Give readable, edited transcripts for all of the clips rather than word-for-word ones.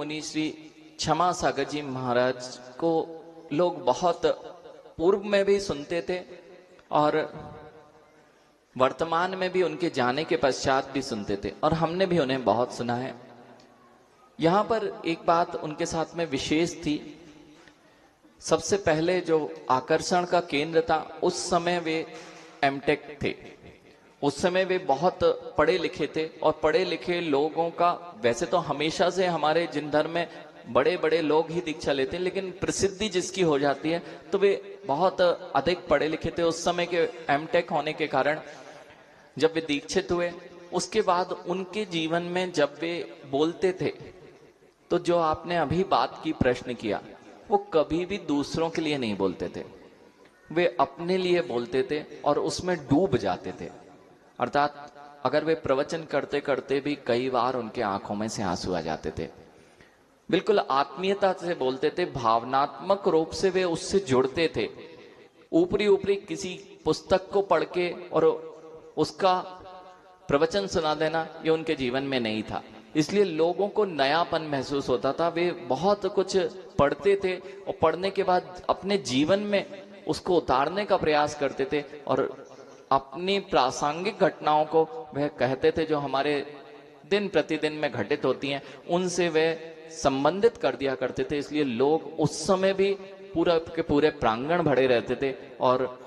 मुनि श्री क्षमा सागर जी महाराज को लोग बहुत पूर्व में भी सुनते थे और वर्तमान में भी उनके जाने के पश्चात भी सुनते थे, और हमने भी उन्हें बहुत सुना है। यहां पर एक बात उनके साथ में विशेष थी। सबसे पहले जो आकर्षण का केंद्र था, उस समय वे एमटेक थे। उस समय वे बहुत पढ़े लिखे थे, और पढ़े लिखे लोगों का वैसे तो हमेशा से हमारे जिन धर्म में बड़े बड़े लोग ही दीक्षा लेते हैं, लेकिन प्रसिद्धि जिसकी हो जाती है तो वे बहुत अधिक पढ़े लिखे थे। उस समय के एमटेक होने के कारण जब वे दीक्षित हुए, उसके बाद उनके जीवन में जब वे बोलते थे, तो जो आपने अभी बात की, प्रश्न किया, वो कभी भी दूसरों के लिए नहीं बोलते थे, वे अपने लिए बोलते थे और उसमें डूब जाते थे। अर्थात अगर वे प्रवचन करते करते भी कई बार उनके आंखों में से आंसू आ जाते थे। बिल्कुल आत्मीयता से बोलते थे, भावनात्मक रूप से वे उससे जुड़ते थे। ऊपरी ऊपरी किसी पुस्तक को पढ़ के और उसका प्रवचन सुना देना, ये उनके जीवन में नहीं था। इसलिए लोगों को नयापन महसूस होता था। वे बहुत कुछ पढ़ते थे और पढ़ने के बाद अपने जीवन में उसको उतारने का प्रयास करते थे, और अपनी प्रासंगिक घटनाओं को वह कहते थे जो हमारे दिन प्रतिदिन में घटित होती हैं, उनसे वे संबंधित कर दिया करते थे। इसलिए लोग उस समय भी पूरा के पूरे प्रांगण भरे रहते थे, और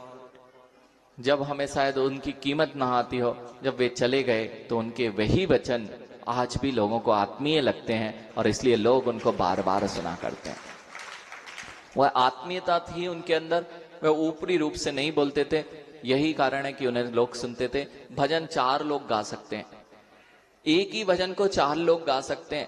जब हमें शायद उनकी कीमत ना आती हो, जब वे चले गए, तो उनके वही वचन आज भी लोगों को आत्मीय लगते हैं, और इसलिए लोग उनको बार बार सुना करते हैं। वह आत्मीयता थी उनके अंदर, वह ऊपरी रूप से नहीं बोलते थे। यही कारण है कि उन्हें लोग सुनते थे। भजन 4 लोग गा सकते हैं, एक ही भजन को 4 लोग गा सकते हैं,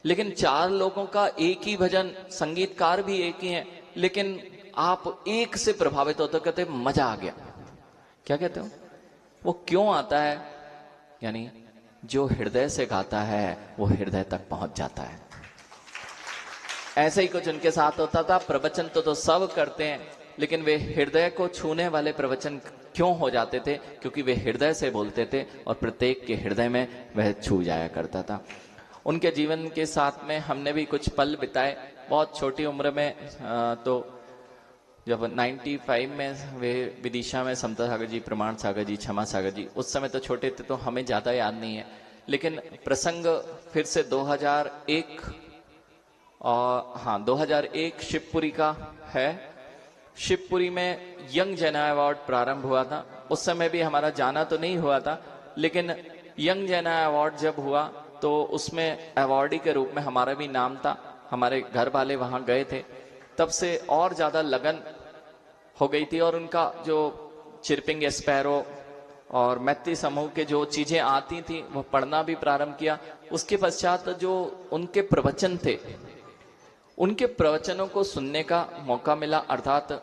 लेकिन 4 लोगों का एक ही भजन, संगीतकार भी एक ही है, लेकिन आप एक से प्रभावित होते, कहते मजा आ गया। क्या कहते हो? वो क्यों आता है? यानी जो हृदय से गाता है वो हृदय तक पहुंच जाता है। ऐसे ही कुछ उनके साथ होता था। प्रवचन तो सब करते हैं, लेकिन वे हृदय को छूने वाले प्रवचन क्यों हो जाते थे? क्योंकि वे हृदय से बोलते थे, और प्रत्येक के हृदय में वह छू जाया करता था। उनके जीवन के साथ में हमने भी कुछ पल बिताए। बहुत छोटी उम्र में तो जब 95 में वे विदिशा में समता सागर जी, प्रमाण सागर जी, क्षमा सागर जी, उस समय तो छोटे थे तो हमें ज्यादा याद नहीं है, लेकिन प्रसंग फिर से 2001 और 2001 शिवपुरी का है। शिवपुरी में यंग जैना अवार्ड प्रारंभ हुआ था। उस समय भी हमारा जाना तो नहीं हुआ था, लेकिन यंग जैना अवार्ड जब हुआ तो उसमें अवार्डी के रूप में हमारा भी नाम था। हमारे घर वाले वहां गए थे, तब से और ज्यादा लगन हो गई थी, और उनका जो चिरपिंग स्पैरो और मैत्री समूह के जो चीजें आती थी वो पढ़ना भी प्रारंभ किया। उसके पश्चात जो उनके प्रवचन थे, उनके प्रवचनों को सुनने का मौका मिला। अर्थात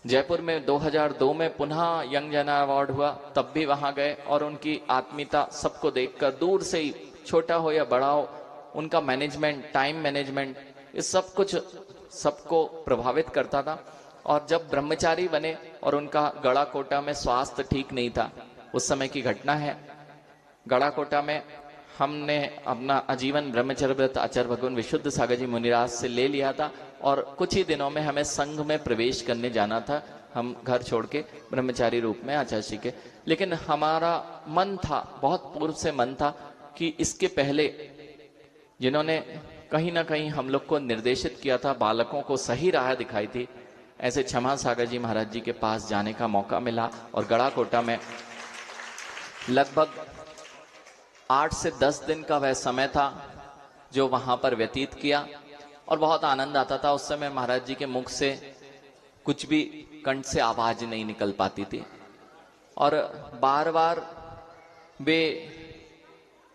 जयपुर में 2002 में पुनः यंग जना अवार्ड हुआ, तब भी वहां गए, और उनकी आत्मीयता सबको देखकर दूर से ही, छोटा हो या बड़ा हो, उनका मैनेजमेंट, टाइम मैनेजमेंट, ये सब कुछ सबको प्रभावित करता था। और जब ब्रह्मचारी बने और उनका गड़ाकोटा में स्वास्थ्य ठीक नहीं था, उस समय की घटना है। गड़ाकोटा में हमने अपना आजीवन ब्रह्मचर्य व्रत आचार्य भगवान विशुद्ध सागर जी मुनिराज से ले लिया था, और कुछ ही दिनों में हमें संघ में प्रवेश करने जाना था। हम घर छोड़ के ब्रह्मचारी रूप में आचार्य जी के, लेकिन हमारा मन था, बहुत पूर्व से मन था कि इसके पहले जिन्होंने कहीं ना कहीं हम लोग को निर्देशित किया था, बालकों को सही राह दिखाई थी, ऐसे क्षमा सागर जी महाराज जी के पास जाने का मौका मिला। और गड़ाकोटा में लगभग 8 से 10 दिन का वह समय था जो वहां पर व्यतीत किया, और बहुत आनंद आता था। उस समय महाराज जी के मुख से कुछ भी कंठ से आवाज नहीं निकल पाती थी, और बार बार वे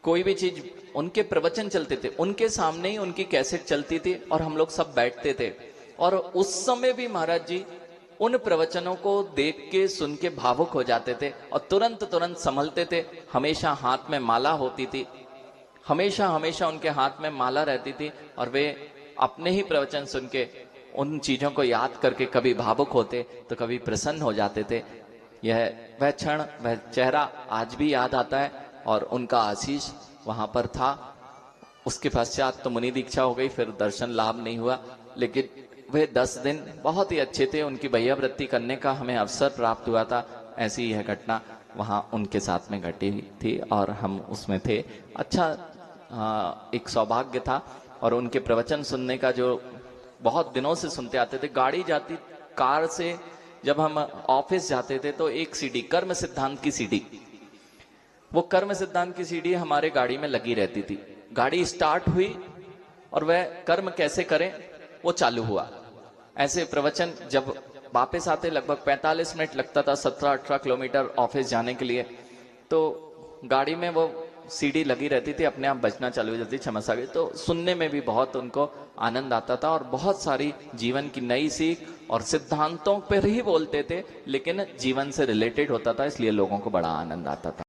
कोई भी चीज, उनके प्रवचन चलते थे, उनके सामने ही उनकी कैसेट चलती थी, और हम लोग सब बैठते थे, और उस समय भी महाराज जी उन प्रवचनों को देख के, सुन के भावुक हो जाते थे, और तुरंत तुरंत संभलते थे। हमेशा हाथ में माला होती थी, हमेशा हमेशा उनके हाथ में माला रहती थी, और वे अपने ही प्रवचन सुन के उन चीजों को याद करके कभी भावुक होते तो कभी प्रसन्न हो जाते थे। यह वह क्षण, वह चेहरा आज भी याद आता है, और उनका आशीष वहां पर था। उसके पश्चात तो मुनि दीक्षा हो गई, फिर दर्शन लाभ नहीं हुआ। लेकिन वे 10 दिन बहुत ही अच्छे थे, उनकी भैयावृत्ति करने का हमें अवसर प्राप्त हुआ था। ऐसी यह घटना वहां उनके साथ में घटी थी और हम उसमें थे। अच्छा एक सौभाग्य था। और उनके प्रवचन सुनने का, जो बहुत दिनों से सुनते आते थे, गाड़ी जाती कार से जब हम ऑफिस जाते थे तो एक सीडी, कर्म सिद्धांत की सीडी, वो कर्म सिद्धांत की सीडी हमारे गाड़ी में लगी रहती थी। गाड़ी स्टार्ट हुई और वह कर्म कैसे करें वो चालू हुआ। ऐसे प्रवचन जब वापस आते लगभग 45 मिनट लगता था, 17-18 किलोमीटर ऑफिस जाने के लिए, तो गाड़ी में वो सीडी लगी रहती थी, अपने आप बजना चालू हो जाती, क्षमता गई। तो सुनने में भी बहुत उनको आनंद आता था और बहुत सारी जीवन की नई सीख और सिद्धांतों पर ही बोलते थे, लेकिन जीवन से रिलेटेड होता था, इसलिए लोगों को बड़ा आनंद आता था।